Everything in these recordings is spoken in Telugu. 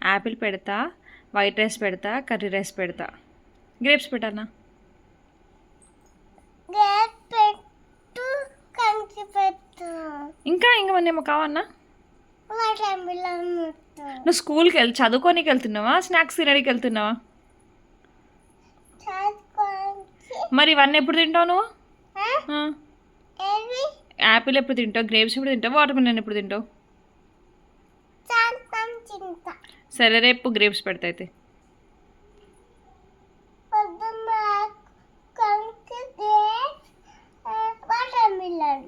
యాపిల్ పెడతా, వైట్ రైస్ పెడతా, కర్రీ రైస్ పెడతా. గ్రేప్స్ పెట్టానా? ఇంకా ఇంకేమో కావన్నా? నువ్వు స్కూల్కి చదువుకోనికి వెళ్తున్నావా, స్నాక్స్ తినడానికి వెళ్తున్నావా? మరి ఇవన్నీ ఎప్పుడు తింటావు నువ్వు? యాపిల్ ఎప్పుడు తింటావు, గ్రేప్స్ ఎప్పుడు తింటావు, వాటర్ మిలన్ ఎప్పుడు తింటావు? సరే రేపు గ్రేప్స్ పెడతా అయితే.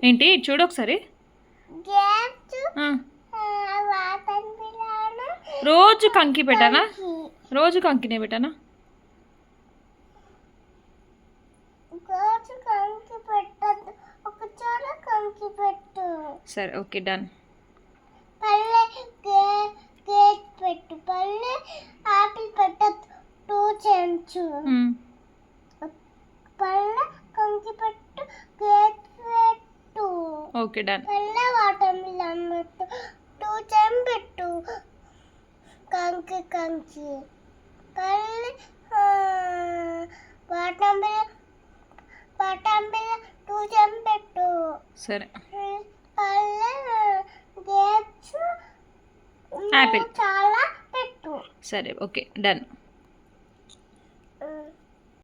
ఏంటి చూడు ఒకసారి. రోజు కంకి పెట్టానా? రోజు కంకినే పెట్టానా? సరే ఓకే డన్. పెట్టు పల్లె ఆపిల్ పెట్టద్దు 2 చెంచు పల్లె కంకి పెట్టు గేట్ పెట్టు. Okay done. పల్లె వాటర్ మిలన్ పెట్టు 2 చెంచు పెట్టు. కంకి పల్లె వాటర్ మిలన్ 2 చెంచు పెట్టు. సరే. పల్లె గేట్స్ యాపిల్ చాలా పెట్టు. సరే ఓకే డన్.